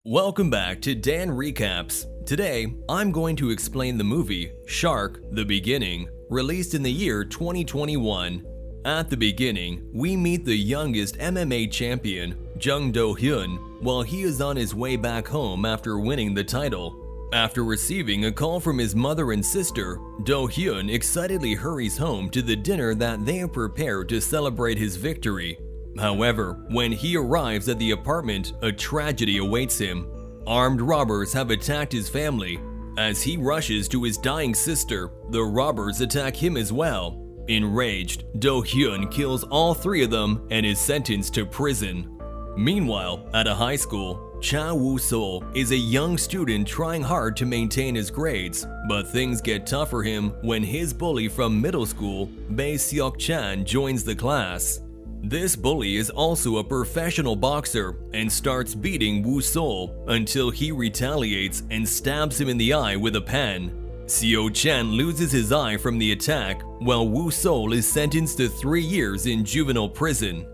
Welcome back to Dan Recaps. Today, I'm going to explain the movie Shark: The Beginning, released in the year 2021. At the beginning, we meet the youngest MMA champion, Jung Do-hyun, while he is on his way back home after winning the title. After receiving a call from his mother and sister, Do-hyun excitedly hurries home to the dinner that they have prepared to celebrate his victory. However, when he arrives at the apartment, a tragedy awaits him. Armed robbers have attacked his family. As he rushes to his dying sister, the robbers attack him as well. Enraged, Do-hyun kills all three of them and is sentenced to prison. Meanwhile, at a high school, Cha Woo-sol is a young student trying hard to maintain his grades, but things get tough for him when his bully from middle school, Bae Seok-chan, joins the class. This bully is also a professional boxer and starts beating Woo-sol until he retaliates and stabs him in the eye with a pen. Seo-chan loses his eye from the attack, while Woo-sol is sentenced to 3 years in juvenile prison.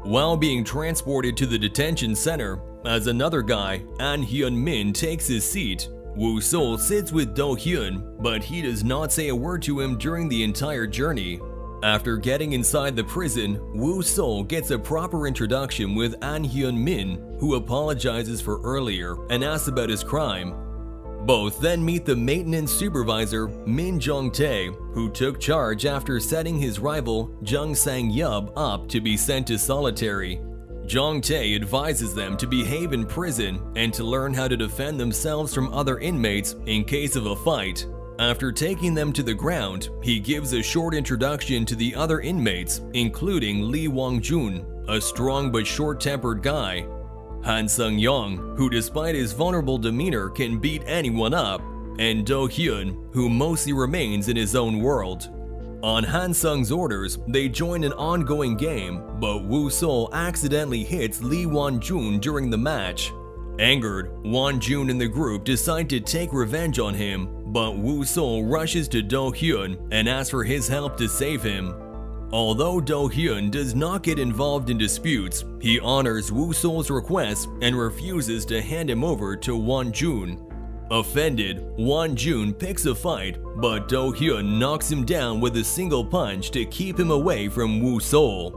While being transported to the detention center, as another guy, An Hyun-min, takes his seat, Woo-sol sits with Do-hyun, but he does not say a word to him during the entire journey. After getting inside the prison, Woo-sol gets a proper introduction with An Hyun-min, who apologizes for earlier and asks about his crime. Both then meet the maintenance supervisor, Min Jong-tae, who took charge after setting his rival, Jung Sang-yup, up to be sent to solitary. Jong-tae advises them to behave in prison and to learn how to defend themselves from other inmates in case of a fight. After taking them to the ground, he gives a short introduction to the other inmates, including Lee Wong-jun, a strong but short-tempered guy, Han Sung-young, who despite his vulnerable demeanor can beat anyone up, and Do-hyun, who mostly remains in his own world. On Han Sung's orders, they join an ongoing game, but Woo-sol accidentally hits Lee Won-jun during the match. Angered, Won-jun and the group decide to take revenge on him, but Woo-sol rushes to Do-hyun and asks for his help to save him. Although Do-hyun does not get involved in disputes, he honors Woo-sol's request and refuses to hand him over to Won-jun. Offended, Won-jun picks a fight, but Do-hyun knocks him down with a single punch to keep him away from Woo-sol.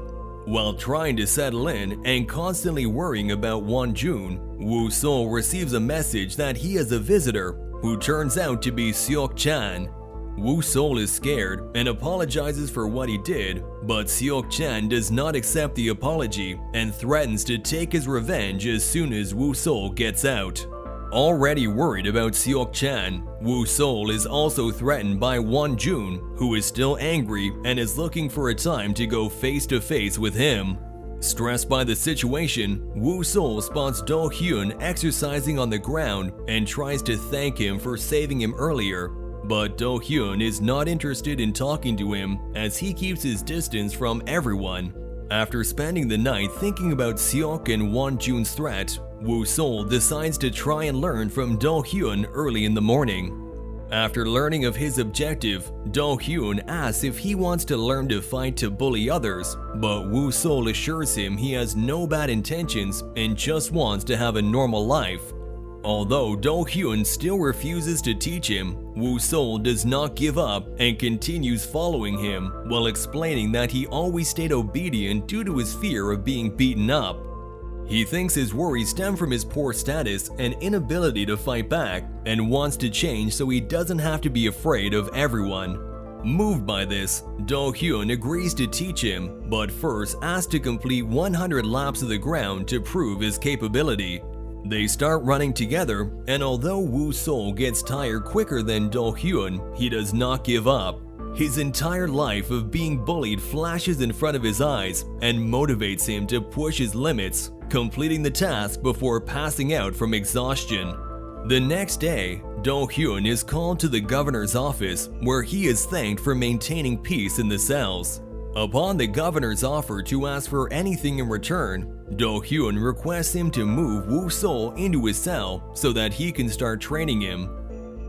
While trying to settle in and constantly worrying about Won-jun, Woo-sol receives a message that he has a visitor, who turns out to be Seok-chan. Woo-sol is scared and apologizes for what he did, but Seok-chan does not accept the apology and threatens to take his revenge as soon as Woo-sol gets out. Already worried about Seok-chan, Woo-sol is also threatened by Won-jun, who is still angry and is looking for a time to go face-to-face with him. Stressed by the situation, Woo-sol spots Do-hyun exercising on the ground and tries to thank him for saving him earlier, but Do-hyun is not interested in talking to him as he keeps his distance from everyone. After spending the night thinking about Seok and Won-jun's threat, Woo-sol decides to try and learn from Do-hyun early in the morning. After learning of his objective, Do-hyun asks if he wants to learn to fight to bully others, but Woo-sol assures him he has no bad intentions and just wants to have a normal life. Although Do-hyun still refuses to teach him, Woo-sol does not give up and continues following him while explaining that he always stayed obedient due to his fear of being beaten up. He thinks his worries stem from his poor status and inability to fight back and wants to change so he doesn't have to be afraid of everyone. Moved by this, Do-hyun agrees to teach him, but first asks to complete 100 laps of the ground to prove his capability. They start running together, and although Woo-sol gets tired quicker than Do-hyun, he does not give up. His entire life of being bullied flashes in front of his eyes and motivates him to push his limits, completing the task before passing out from exhaustion. The next day, Do-hyun is called to the governor's office where he is thanked for maintaining peace in the cells. Upon the governor's offer to ask for anything in return, Do-hyun requests him to move Woo-sol into his cell so that he can start training him.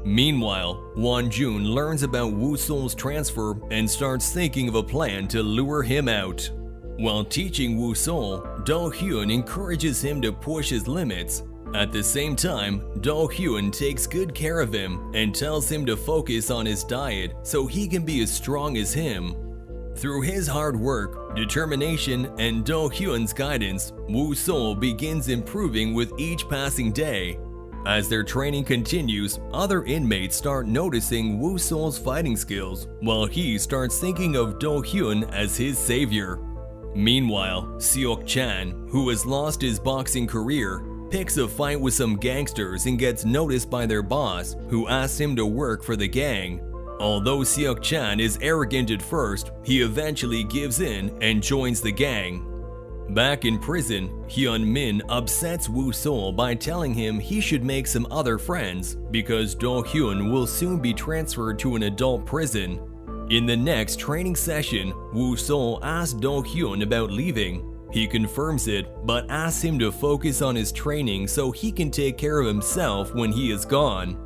Meanwhile, Won-jun learns about Woo-sol's transfer and starts thinking of a plan to lure him out. While teaching Woo-sol, Do-hyun encourages him to push his limits. At the same time, Do-hyun takes good care of him and tells him to focus on his diet so he can be as strong as him. Through his hard work, determination, and Do-hyun's guidance, Woo-sol begins improving with each passing day. As their training continues, other inmates start noticing Woo-sol's fighting skills, while he starts thinking of Do-hyun as his savior. Meanwhile, Seok-chan, who has lost his boxing career, picks a fight with some gangsters and gets noticed by their boss, who asks him to work for the gang. Although Seok-chan is arrogant at first, he eventually gives in and joins the gang. Back in prison, Hyun-min upsets Woo-sol by telling him he should make some other friends because Do-hyun will soon be transferred to an adult prison. In the next training session, Woo-sol asks Do-hyun about leaving. He confirms it, but asks him to focus on his training so he can take care of himself when he is gone.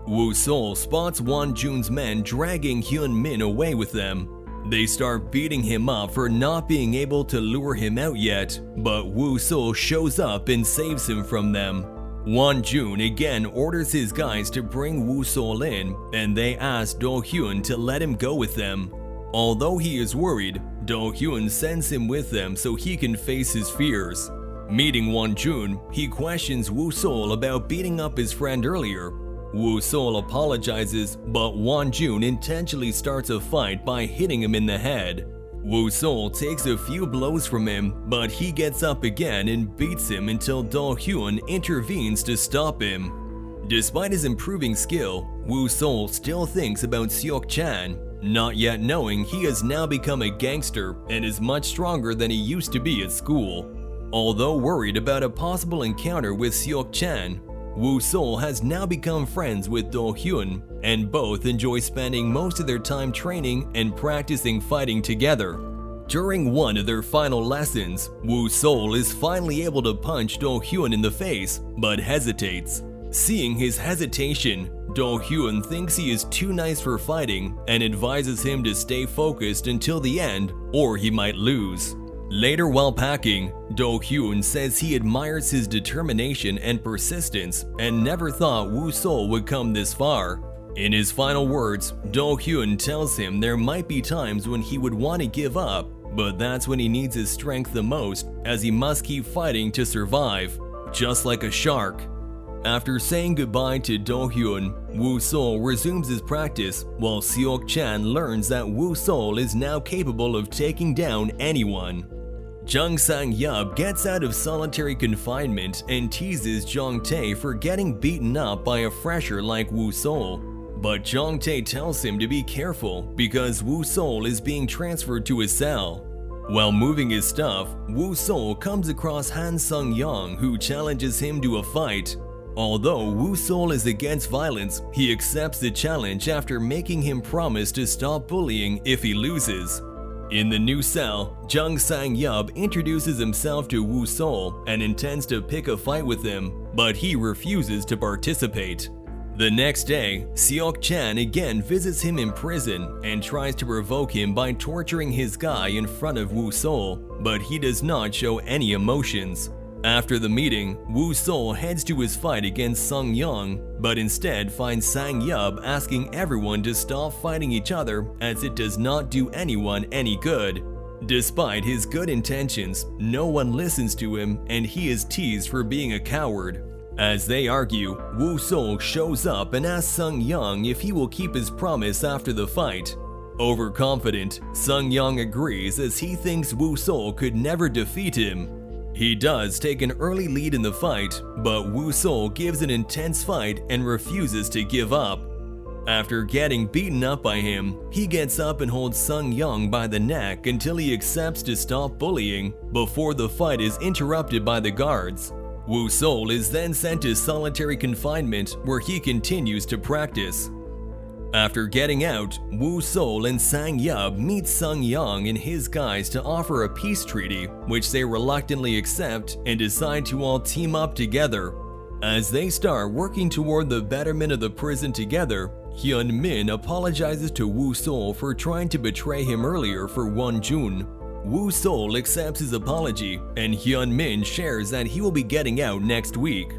Woo-sol spots Won-jun's men dragging Hyun-min away with them. They start beating him up for not being able to lure him out yet, but Woo-sol shows up and saves him from them. Won-jun again orders his guys to bring Woo-sol in, and they ask Do-hyun to let him go with them. Although he is worried, Do-hyun sends him with them so he can face his fears. Meeting Won-jun, he questions Woo-sol about beating up his friend earlier. Woo-sol apologizes, but Won-jun intentionally starts a fight by hitting him in the head. Woo-sol takes a few blows from him, but he gets up again and beats him until Do-hyun intervenes to stop him. Despite his improving skill, Woo-sol still thinks about Seok-chan, not yet knowing he has now become a gangster and is much stronger than he used to be at school. Although worried about a possible encounter with Seok-chan, Woo-sol has now become friends with Do-hyun, and both enjoy spending most of their time training and practicing fighting together. During one of their final lessons, Woo-sol is finally able to punch Do-hyun in the face, but hesitates. Seeing his hesitation, Do-hyun thinks he is too nice for fighting and advises him to stay focused until the end or he might lose. Later while packing, Do-hyun says he admires his determination and persistence and never thought Woo-sol would come this far. In his final words, Do-hyun tells him there might be times when he would want to give up, but that's when he needs his strength the most, as he must keep fighting to survive, just like a shark. After saying goodbye to Do-hyun, Woo-sol resumes his practice, while Seok-chan learns that Woo-sol is now capable of taking down anyone. Jung Sang-yup gets out of solitary confinement and teases Jong-tae for getting beaten up by a fresher like Woo-sol. But Jong-tae tells him to be careful because Woo-sol is being transferred to his cell. While moving his stuff, Woo-sol comes across Han Sung-young, who challenges him to a fight. Although Woo-sol is against violence, he accepts the challenge after making him promise to stop bullying if he loses. In the new cell, Jung Sang-yup introduces himself to Woo-sol and intends to pick a fight with him, but he refuses to participate. The next day, Seok-chan again visits him in prison and tries to provoke him by torturing his guy in front of Woo-sol, but he does not show any emotions. After the meeting, Woo-sol heads to his fight against Sung-young, but instead finds Sang-yup asking everyone to stop fighting each other as it does not do anyone any good. Despite his good intentions, no one listens to him and he is teased for being a coward. As they argue, Woo-sol shows up and asks Sung-young if he will keep his promise after the fight. Overconfident, Sung-young agrees as he thinks Woo-sol could never defeat him. He does take an early lead in the fight, but Woo-sol gives an intense fight and refuses to give up. After getting beaten up by him, he gets up and holds Sung-young by the neck until he accepts to stop bullying before the fight is interrupted by the guards. Woo-sol is then sent to solitary confinement where he continues to practice. After getting out, Woo-sol and Sang-yup meet Sung-young and his guys to offer a peace treaty, which they reluctantly accept and decide to all team up together. As they start working toward the betterment of the prison together, Hyun-min apologizes to Woo-sol for trying to betray him earlier for Won-jun. Woo-sol accepts his apology, and Hyun-min shares that he will be getting out next week.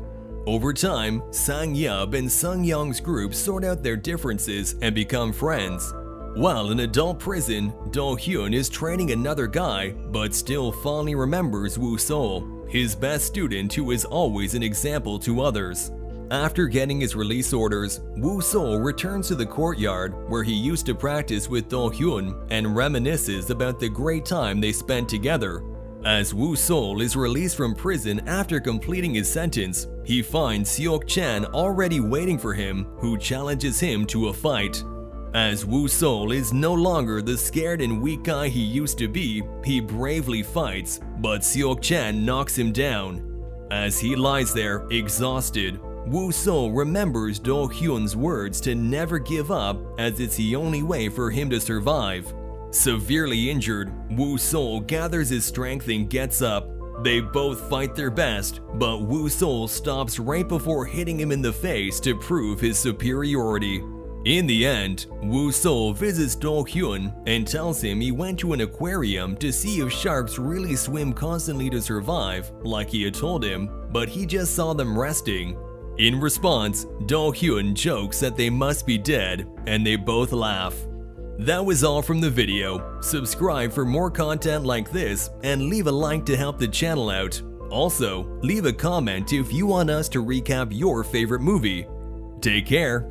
Over time, Sang Yub and Sung Young's group sort out their differences and become friends. While in adult prison, Do Hyun is training another guy but still fondly remembers Woo Sol, his best student who is always an example to others. After getting his release orders, Woo Sol returns to the courtyard where he used to practice with Do Hyun and reminisces about the great time they spent together. As Woo Sol is released from prison after completing his sentence, he finds Seok Chan already waiting for him, who challenges him to a fight. As Woo Sol is no longer the scared and weak guy he used to be, he bravely fights, but Seok Chan knocks him down. As he lies there, exhausted, Woo Sol remembers Do Hyun's words to never give up as it's the only way for him to survive. Severely injured, Woo Sol gathers his strength and gets up. They both fight their best, but Woo Sol stops right before hitting him in the face to prove his superiority. In the end, Woo Sol visits Do Hyun and tells him he went to an aquarium to see if sharks really swim constantly to survive, like he had told him, but he just saw them resting. In response, Do Hyun jokes that they must be dead, and they both laugh. That was all from the video. Subscribe for more content like this and leave a like to help the channel out. Also, leave a comment if you want us to recap your favorite movie. Take care.